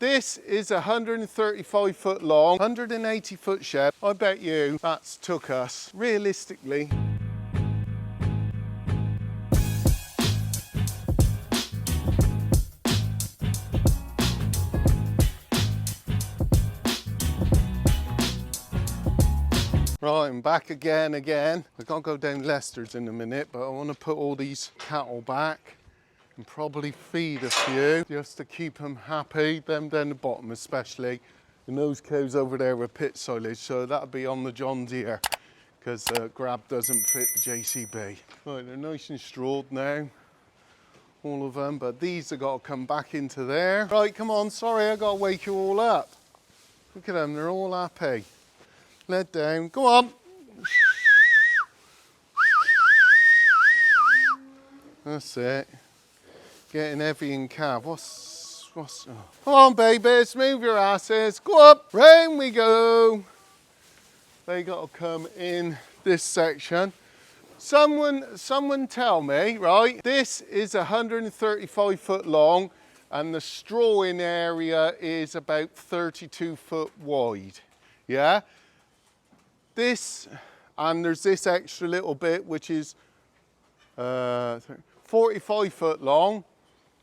This is a 135 foot long, 180 foot shed. I bet you that's took us, realistically, right, I'm back again. I've got to go down Leicester's in a minute, but I want to put all these cattle back and probably feed a few just to keep them happy, them down the bottom especially. And those cows over there with pit silage, so that'll be on the John Deere because grab doesn't fit the JCB. Right, they're nice and strawed now, all of them, but these have got to come back into there. Right, come on, sorry, I got to wake you all up. Look at them, they're all happy. Let down, go on. That's it. Getting heavy in calf. What's oh. Come on, babies, move your asses. Go up, round we go. They got to come in this section. Someone tell me, right? This is 135 foot long, and the strawing area is about 32 foot wide. Yeah. This, and there's this extra little bit which is 45 foot long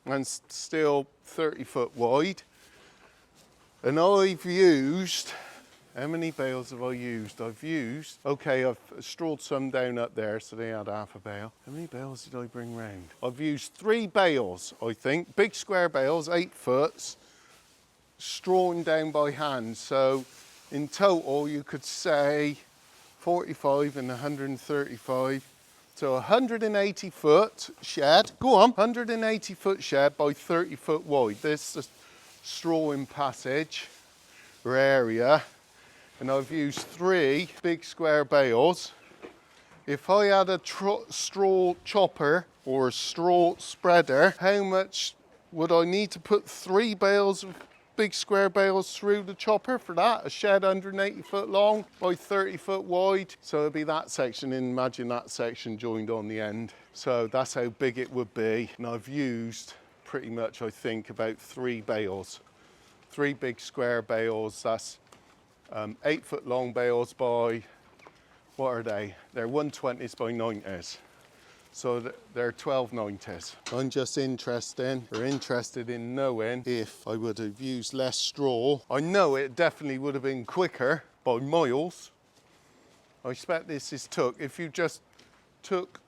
and still 30 foot wide. And I've used, how many bales have I used? I've strawed some down up there, so they had half a bale. How many bales did I bring round? I've used 3 bales, I think, big square bales, 8 foots, strawing down by hand. So in total, you could say 45 and 135. So 180 foot shed, go on, 180 foot shed by 30 foot wide. This is the strawing passage or area. And I've used 3 big square bales. If I had a straw chopper or a straw spreader, how much would I need to put 3 bales of big square bales through the chopper for that? A shed 180 foot long by 30 foot wide. So it'd be that section, and imagine that section joined on the end. So that's how big it would be. And I've used pretty much, I think, about 3 bales. 3 big square bales. That's 8 foot long bales by, what are they? They're 120s by 90s. So they're 1290s. I'm just interested in knowing if I would have used less straw. I know it definitely would have been quicker by miles. I expect this is took, if you just took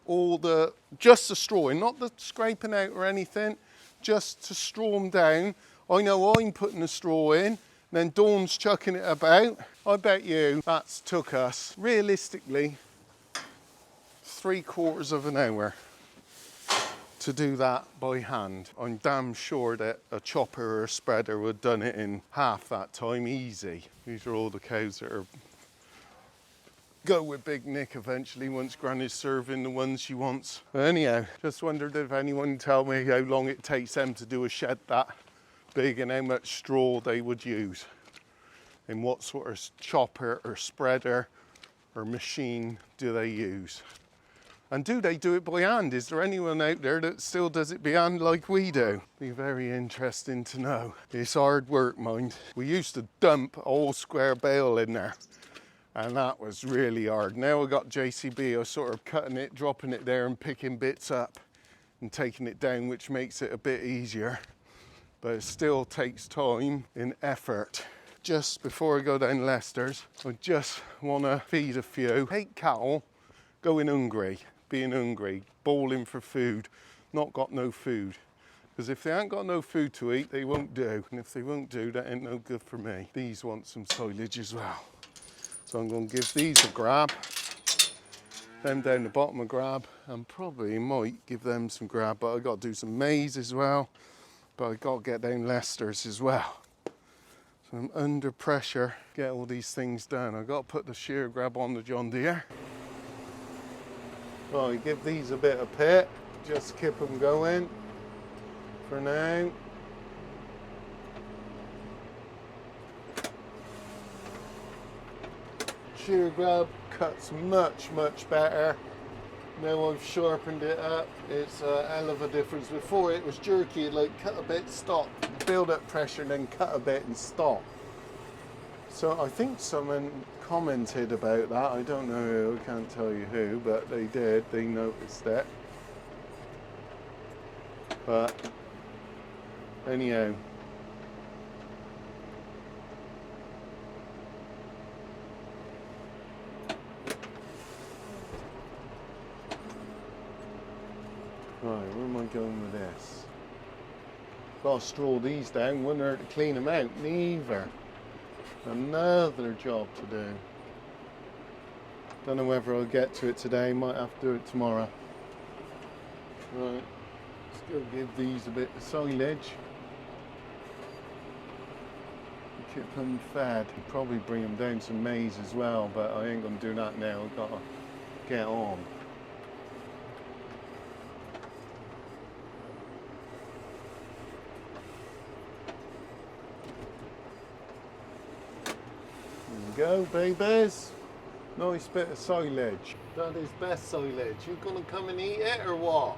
just the straw in, not the scraping out or anything, just to straw them down. I know I'm putting the straw in, then Dawn's chucking it about. I bet you that's took us, realistically, 3/4 of an hour to do that by hand. I'm damn sure that a chopper or a spreader would have done it in half that time, easy. These are all the cows that are go with Big Nick eventually once Granny's serving the ones she wants. But anyhow, just wondered if anyone can tell me how long it takes them to do a shed that big and how much straw they would use. And what sort of chopper or spreader or machine do they use? And do they do it by hand? Is there anyone out there that still does it by hand like we do? Be very interesting to know. It's hard work, mind. We used to dump a whole square bale in there, and that was really hard. Now I got JCB, I sort of cutting it, dropping it there and picking bits up and taking it down, which makes it a bit easier. But it still takes time and effort. Just before I go down Leicester's, I just want to feed a few. Hate cattle going hungry. Being hungry, bawling for food, not got no food. Because if they ain't got no food to eat, they won't do. And if they won't do, that ain't no good for me. These want some silage as well. So I'm going to give these a grab. Them down the bottom a grab. And probably might give them some grab, but I got to do some maize as well. But I got to get down Leicester's as well. So I'm under pressure, get all these things done. I got to put the shear grab on the John Deere. Right, give these a bit of pit, just keep them going for now. Shear grab cuts much better. Now I've sharpened it up, it's a hell of a difference. Before it was jerky, like cut a bit, stop, build up pressure, then cut a bit and stop. So I think someone commented about that. I don't know who, I can't tell you who, but they did, they noticed it. But anyhow. Right, where am I going with this? Gotta straw these down, wouldn't hurt to clean them out, neither. Another job to do. Don't know whether I'll get to it today, might have to do it tomorrow. Right, let's go give these a bit of silage. Keep them fed. Probably bring them down some maize as well, but I ain't gonna do that now, I've gotta get on. Go, babies. Nice bit of silage. That is best silage. You gonna come and eat it or what?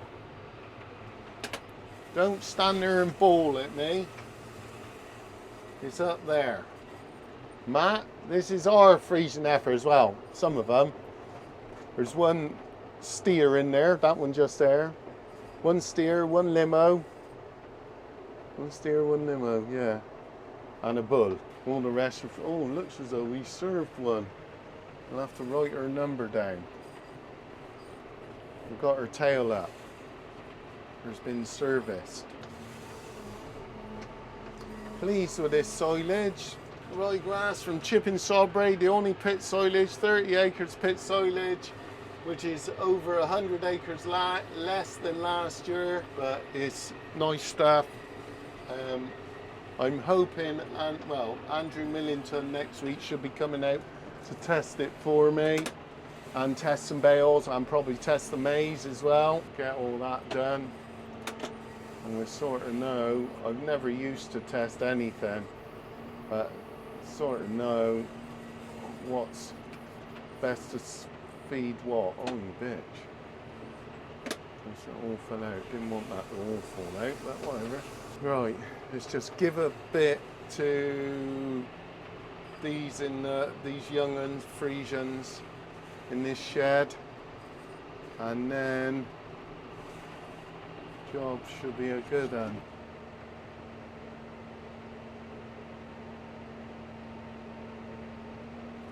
Don't stand there and bawl at me. It's up there. Matt, this is our freezing heifer as well. Some of them. There's one steer in there. That one just there. One steer, one limo. One steer, one limo, yeah. And a bull. All the rest are, oh, looks as though we served one. I'll have to write her number down. We've got her tail up. There's been serviced. Pleased with this silage. Ryegrass from Chipping Sawbray, the only pit silage, 30 acres pit silage, which is over 100 acres less than last year, but it's nice stuff. I'm hoping, Andrew Millington next week should be coming out to test it for me and test some bales and probably test the maize as well. Get all that done. And we sort of know, I've never used to test anything, but sort of know what's best to feed what. Oh, you bitch. This all fell out. Didn't want that to all fall out, but whatever. Right, let's just give a bit to these these young uns, Friesians in this shed, and then job should be a good one.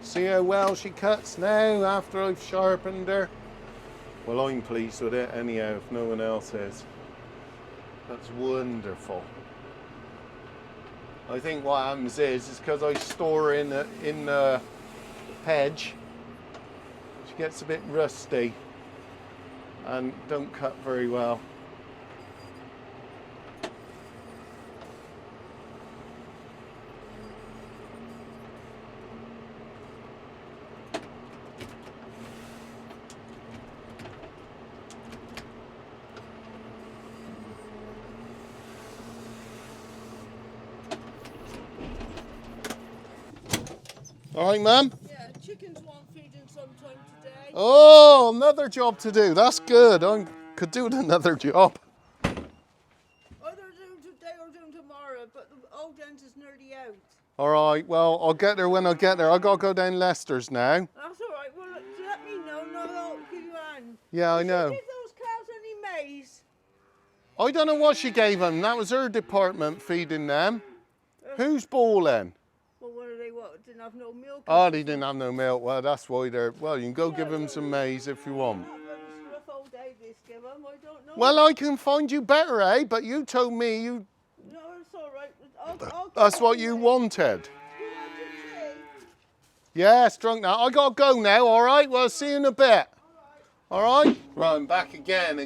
See how well she cuts now after I've sharpened her? Well, I'm pleased with it anyhow, if no one else is. That's wonderful. I think what happens is because I store in the hedge, she gets a bit rusty and don't cut very well. All right, Mum? Yeah, chickens want feeding sometime today. Oh, another job to do. That's good. I could do another job. Either do today or do tomorrow, but the old end is nearly out. All right, well, I'll get there when I get there. I got to go down Leicester's now. That's all right. Well, let me know and I'll give you a hand. Yeah, I know. Did you give those cows any maize? I don't know what she gave them. That was her department feeding them. Who's bawling? Well, what do they want? Didn't have no milk. Oh, they didn't have no milk. Well, that's why they're... Well, you can go give them some maize if you want. Rough old Davis give them. I don't know. Well, I can find you better, eh? But you told me you... No, it's all right. That's what you wanted. You want to tea? Yes, drunk now. I got to go now, all right? Well, see you in a bit. All right? Right, I'm back again.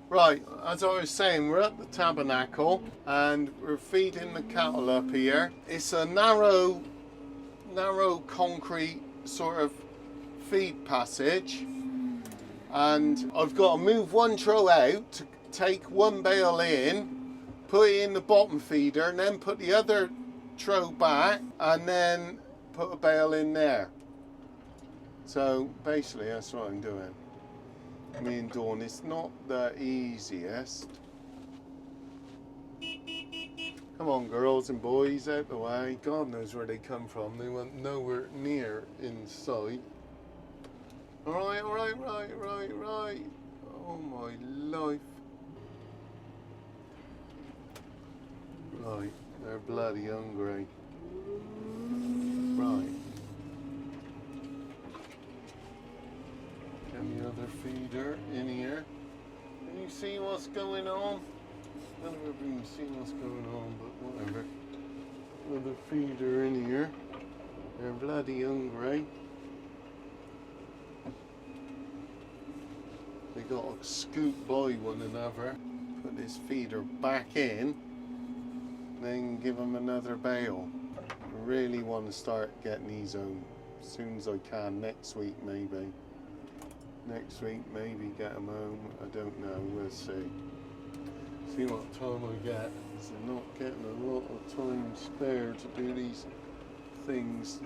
Right, as I was saying, we're at the tabernacle and we're feeding the cattle up here. It's a narrow concrete sort of feed passage, and I've got to move one trough out to take one bale in, put it in the bottom feeder, and then put the other trough back, and then put a bale in there. So basically that's what I'm doing. Me and Dawn, it's not the easiest. Come on, girls and boys, out the way. God knows where they come from. They went nowhere near in sight. Right. Oh my life. Right, they're bloody hungry. Right. Get the other feeder in here. Can you see what's going on? I don't know if you can see what's going on, but whatever. Another feeder in here. They're bloody hungry. They got to scoot by one another. Put this feeder back in. Then give them another bail. I really want to start getting these home as soon as I can. Next week maybe. Next week maybe get them home. I don't know. We'll see. See what time I get. So I'm not getting a lot of time spare to do these things.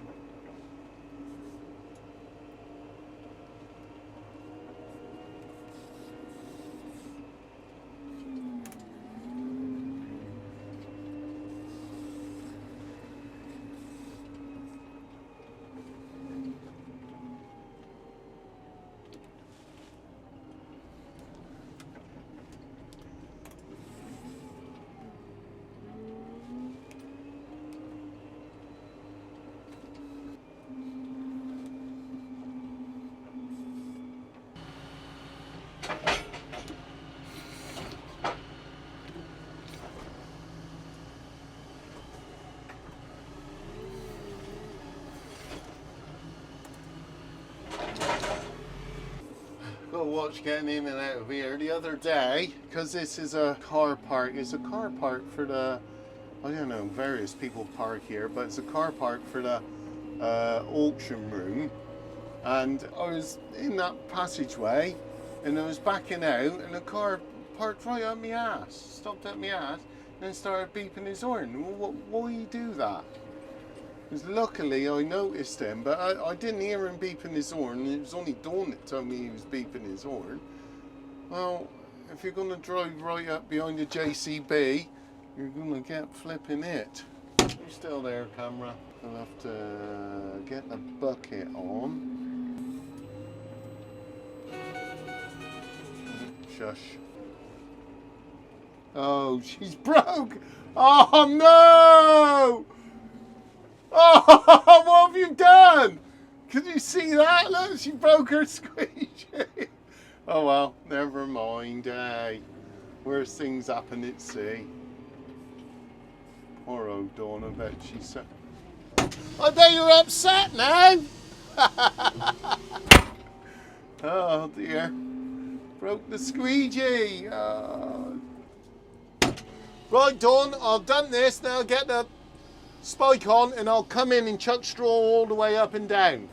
Got to watch getting in and out of here. The other day, because this is a car park, it's a car park for the, I don't know, various people park here, but it's a car park for the auction room. And I was in that passageway and I was backing out and a car parked right up my ass, stopped at my ass and then started beeping his horn. Why you do that? Because luckily I noticed him, but I didn't hear him beeping his horn. It was only Dawn that told me he was beeping his horn. Well, if you're going to drive right up behind the JCB, you're going to get flipping it. You're still there, camera. I'll have to get the bucket on. Shush. Oh, she's broke! Oh no! Oh, what have you done? Can you see that? Look, she broke her squeegee. Oh well, never mind, eh? Worst things happen at sea. Poor old Dawn, I bet she's so... I bet you're upset now! Oh dear. Broke the squeegee. Oh. Right, Dawn, I've done this. Now get the spike on and I'll come in and chuck straw all the way up and down.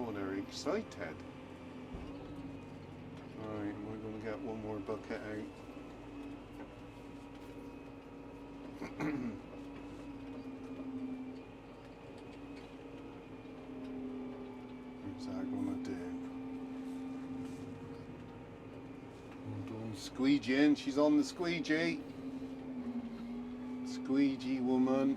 Oh, they're excited. Alright, we're going to get one more bucket out. What's that going to do? Squeegee, she's on the squeegee. Squeegee woman.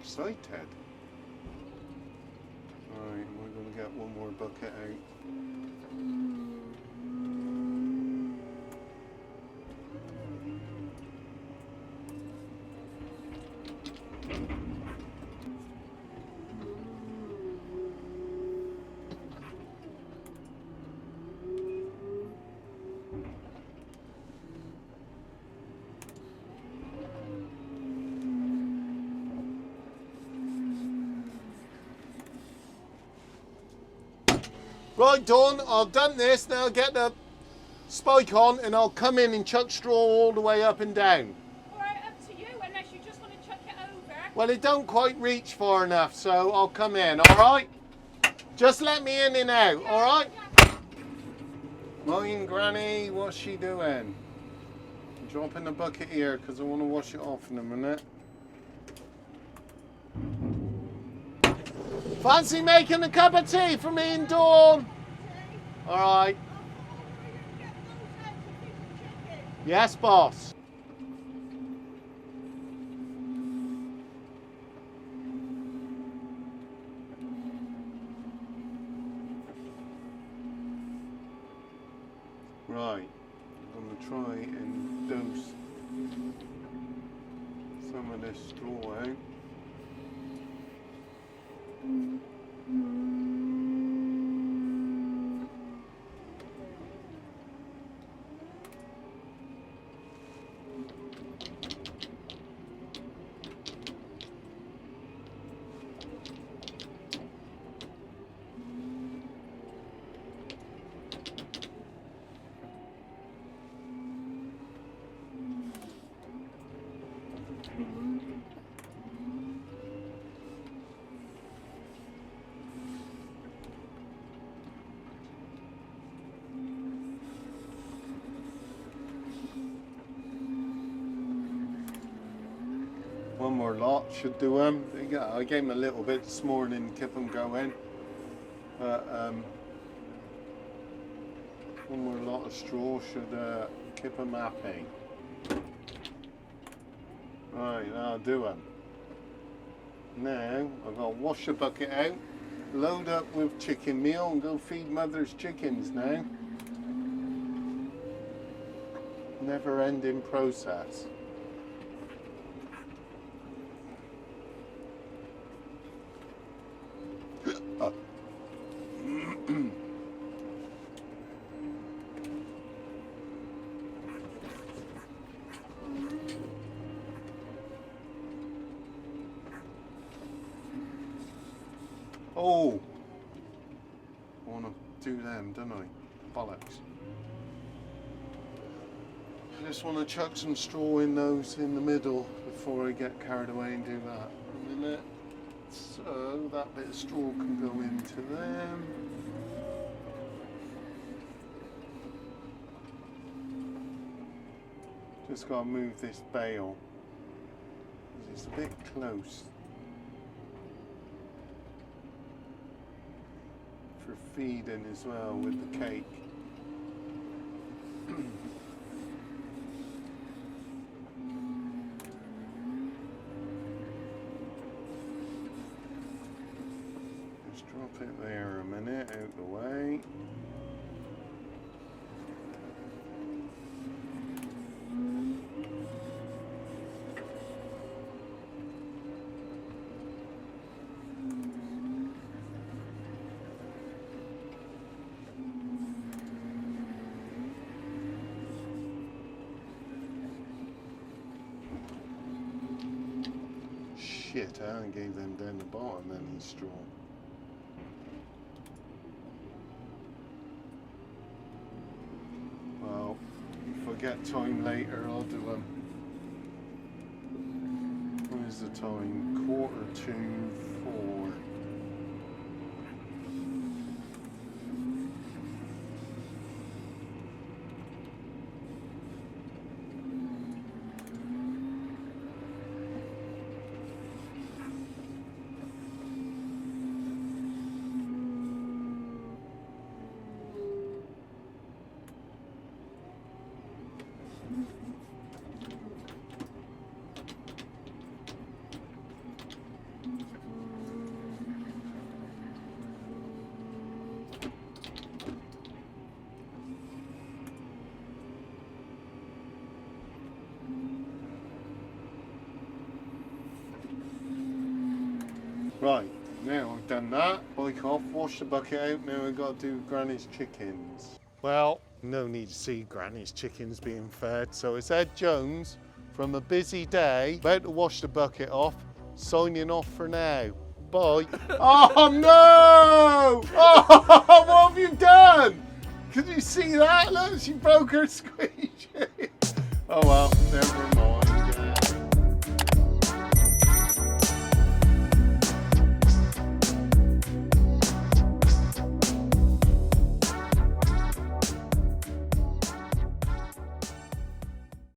excited. Right, we're going to get one more bucket out. Right, Dawn, I've done this. Now get the spike on and I'll come in and chuck straw all the way up and down. Alright, up to you, unless you just want to chuck it over. Well, it don't quite reach far enough, so I'll come in, alright? Just let me in and out, alright? Mine, Granny, what's she doing? Dropping the bucket here because I want to wash it off in a minute. Fancy making a cup of tea for me and Dawn? Alright. Yes, boss. Right. I'm going to try and dose some of this straw out. One more lot should do them. I gave them a little bit this morning to keep them going. But one more lot of straw should keep them happy. Right, I'll do them. Now I've got to wash the bucket out, load up with chicken meal and go feed Mother's chickens now. Never ending process. Oh, I want to do them, don't I? Bollocks. I just want to chuck some straw in those in the middle before I get carried away and do that. A minute. So that bit of straw can go into them. Just got to move this bale. It's a bit close. For feeding as well with the cake. Just drop it there a minute, out the way. Shit, I gave them down the bottom any straw. Well, if I get time later, I'll do them. What is the time? 3:45. Right, now I've done that. Bike off, wash the bucket out. Now I've got to do Granny's chickens. Well, no need to see Granny's chickens being fed. So it's Ed Jones from a busy day, about to wash the bucket off, signing off for now. Bye. Oh no! Oh, what have you done? Can you see that? Look, she broke her squeegee. Oh well, never mind.